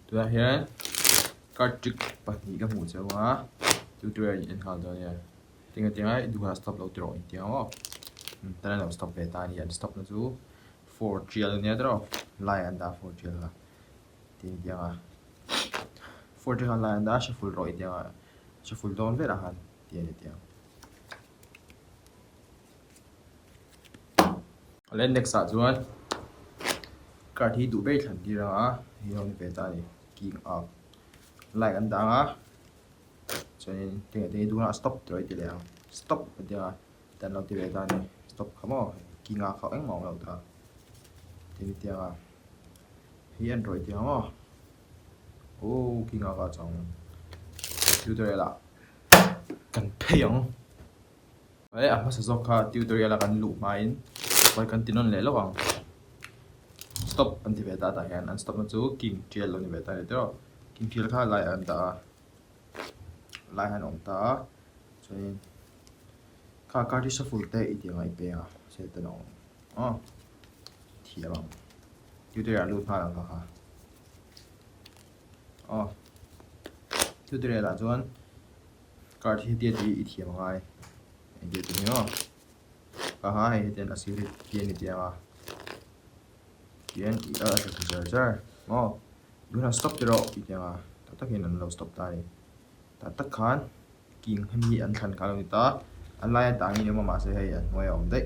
ตัวเฮียก็จึกปะนี่ก็หูเจ้าว่าตัวอินฮาลตัวเนี่ยติงไอ้ดูฮาสต็อปเราตัวอินเดียอ๋อแต่เราสต็อปเบต้านี่อันสต็อปนะจู4 GL เนี่ยตัวไลน์อันดา4 GL ละติงเดียอ่ะ4 GL ไลน์อันดาชัฟฟุลรอยเดียอ่ะชัฟฟุลโดนเวลาหันเดียเดียเล่นเด็กสัตว์จวนการที่ดูเบทันดีแล้วอ่ะที่เราเบต้านี่กิ่งออกไลน์อันดาอ่ะcho nên tiếng đúng là stop rồi thì là stop bây giờ tênเราที่เวลานี่ stop เขาบอกกินงาเขาเอ็งมองเราเถอะทีนี้เดียวเฮียนrồiเดียวมั้งโอ้กินงาเขาจังติวตัวเองละกันเพียงเอ้ยมาสอบค่ะติวตัวเองละกันลุมาอินไปกันที่นั่นเลยระวัง stop อันที่เวลาแต่เห็นอัน stop นั่นจู่กินเจลเราที่เวลาเดี๋ยวกินเจลค่ะไล่อันตาไล่หันออกตาฉะนั้นข้าการที่สฟูลเตอีเดียงไอเปียเสร็จแล้วอ๋อเทียบังยูเดียรูดผ่านแล้วค่ะอ๋อยูเดียละจวนการที่เดียดีอีเทียบังไอเดียตัวนี้อ๋อก็หาให้เดียนอาศัยเดียนอีเดียมาเดียนอีจะคือเจออ๋อดูนะ stop เดี๋ยวอีเดียมาถ้าเห็นนั้นเรา stop ได้แต่ตักขันกิ่งให้มีอันขันกันเลยตาอันไรต่างนี้เนี่ยมาใช้ให้อันไว้เอาได้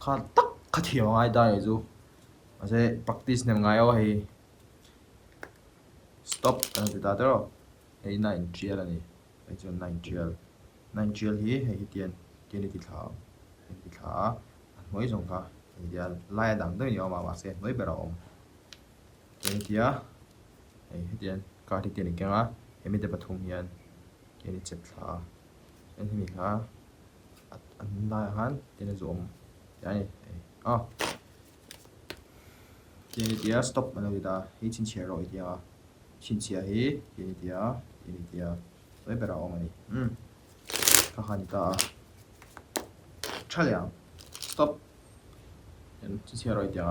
ข้าตักข้าเที่ยวง่ายได้จูมาใช้ practice เนี่ยง่ายเอาให้ stop อันนี้ตาเด้อไอ้9 GL อันนี้ไอ้จน9 GL 9 GLที่ให้เตียนที่ขาอันไว้ส่งค่ะไอ้เดียไล่ต่างตัวเนี่ยมาใช้ไว้แบบเราไอ้เดียไอ้เตียนการที่เตียนอีกอย่างอ่ะเห็นมีแต่ปฐมยันเกณฑ์เจ็บขาเอ็นที่มีขาอันลายหันเกณฑ์zoomอย่างนี้อ๋อเกณฑ์เดีย stop มันเลยได้ให้ชิ้นเชียร์รอยเดียชิ้นเชียร์ให้เกณฑ์เดียไว้แบบเราอันนี้ข้าหันตาเฉลี่ย stop ชิ้นเชียร์รอยเดีย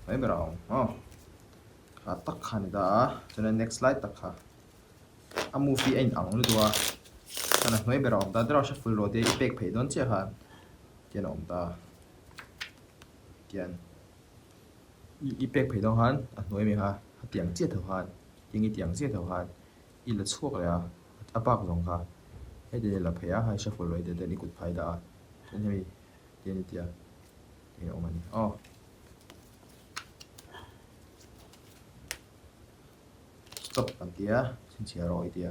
ไว้แบบเราอ๋อข้าตักขันตาจน next slide ตักค่ะอามูฟี่เอ็นอังเลยตัวขณะน้อยไปรอมตาเราชัฟฟี่โรดอีเป็กเพย์โดนเจ้าหันเกี่ยนอมตาเกี่ยนอีเป็กเพย์โดนหันน้อยไหมฮะเตียงเจ้าเท่าหันยังอีเตียงเจ้าเท่าหันอีละชั่วเลยอ่ะอาปากลงค่ะให้เดี๋ยวละเพย์ให้ชัฟฟี่โรดเดี๋ยวนี้กุดไพ่ดาใช่ไหมเดี๋ยวนี้เดียวเดี๋ยวออกมานี่อ๋อstop อันเดียชิ้นเชียร์รอยเดีย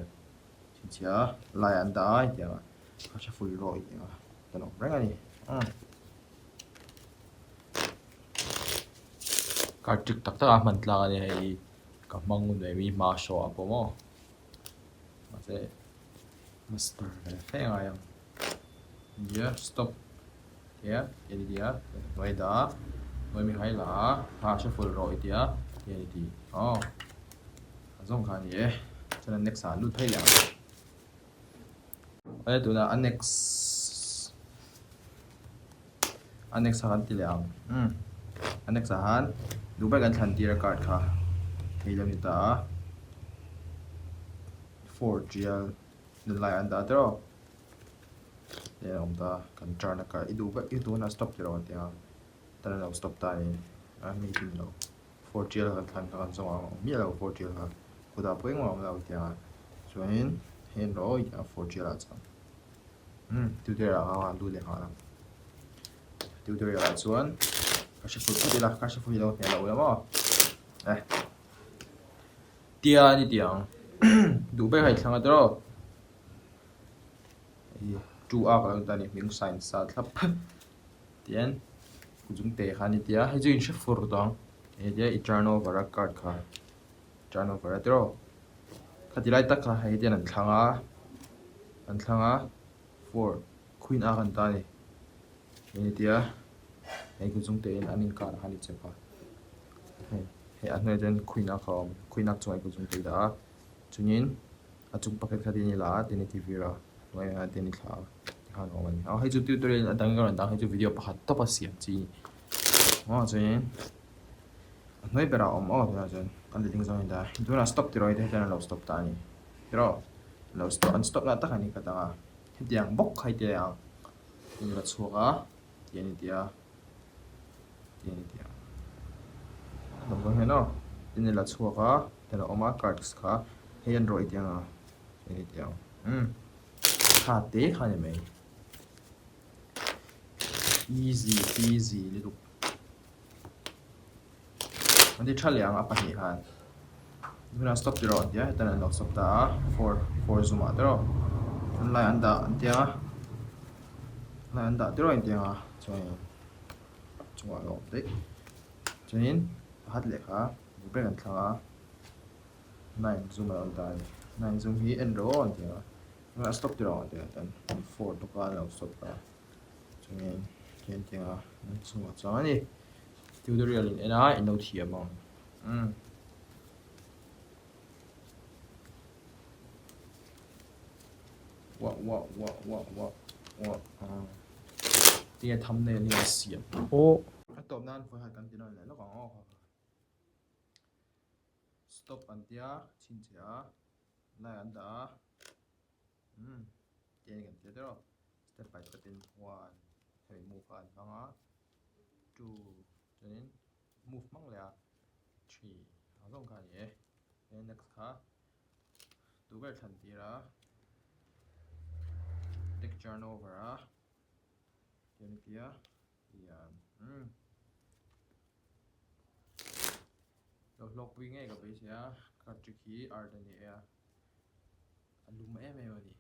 ชิ้นเชียร์ลายอันได้เดียวเขาจะฟูลรอยเดียวแต่หนูแรงอันนี้การจึกตักตะมันตลาดเนี่ยกับมังมุนเลยมีมาโชว์ผมอ๋อมาเซ่มาสตาร์ทเลยแค่ไงยังเดี๋ยว stop เดี๋ยวเดี๋ยวไว้ด่าไว้มีใครล่ะเขาจะฟูลรอยเดียวเดี๋ยวดีอ๋อส่งคันนี้ฉะนั้น next ลุดให้แล้วไอ้ตัวนั้นอัน next หันที่แล้วอัน next หันดูไปกันทันทีละกันค่ะให้เรานี่ตา4 GL นั่นไลน์อันตาเด้อเดี๋ยวผมตากันจานนักการอีดูน่า stop ที่เราเดียวแต่เรา stop ได้ไม่ถึงเรา4 GL กันทันกันส่งมีเรา4 GL ค่ะกูด่าเพื่อนว่าเราเดียวส่วนเห็นเราอีก4 GL จังติวเตอร์เราดูเลยค่ะติวเตอร์เราส่วนก็จะฝึกที่ละก็จะฝึกเราเนี่ยเราแล้วมั้งเดียนี่เดียงดูไปให้ทางตัวจูอาก็ตอนนี้มีสัญชาติครับเดียนกูจุ่มเตะขันนี่เดียให้จูอินเชฟฟูร์ตังเดียอีจานโอเวอร์การ์ดค่ะจานโอเวอร์ตัวข้าที่ไล่ตักค่ะให้เดียนั่นทาง4 Queen อากันตานี่นี่เดียให้กูจุ่มเตะอันนี้การหันนี่เจ็บค่ะให้อันนี้เดิน Queen อาเขา Queen อาจงให้กูจุ่มเตะได้จุดนี้อาจุ่มปากกาดีนี่ละเดนิทีวีละไว้เดนิท่าที่ข้างนอกมันเอาให้จุดติวตัวเองดังกันดังให้จุดวิดีโอพัดต่อไปเสียจีอ๋อจุดนี้ nói về đó thì là chân anh định xong rồi đó là stop thì rồi thế cho nên là stop ta ni rồi là stop anh stop là tất cả những cái đó thì tiếng bốc hay tiếng ini là chua cả tiền tiền đồng thời nó ini là chua cả thế là oma cards cả hay rồi tiếng ini tiếng khá tế khá nhỉ mày easy peasy little anh đi chơi liang apa ni han Guna stop di ron dia, dan lock stop ta for zoom out ro. Lai anda dia, lai anda di ron dia, cuma lo dek. Jadi hat lekha, bukan kan thanga. Nine zoom out ta, nine zoom hi en ron dia. Guna stop di ron dia, dan for to ka lock stop ta. Jadi kian dia, zoom out sa ni. Tutorial in ena in no thia mong. What tiếng thầm này là xiên 오, cái tôm nan phải hai căn tiếng này nó còn ô stop anh tia chín chia lại anh đã cái cái tiếng đó step by step in one hay move anh vang á two cho nên move mang lại three à giống cái gì then next ha two cái thằng tia ra take turn over á cái tia rồi log wing ấy cái bây giờ các chữ ký ở đây nè alum em em đi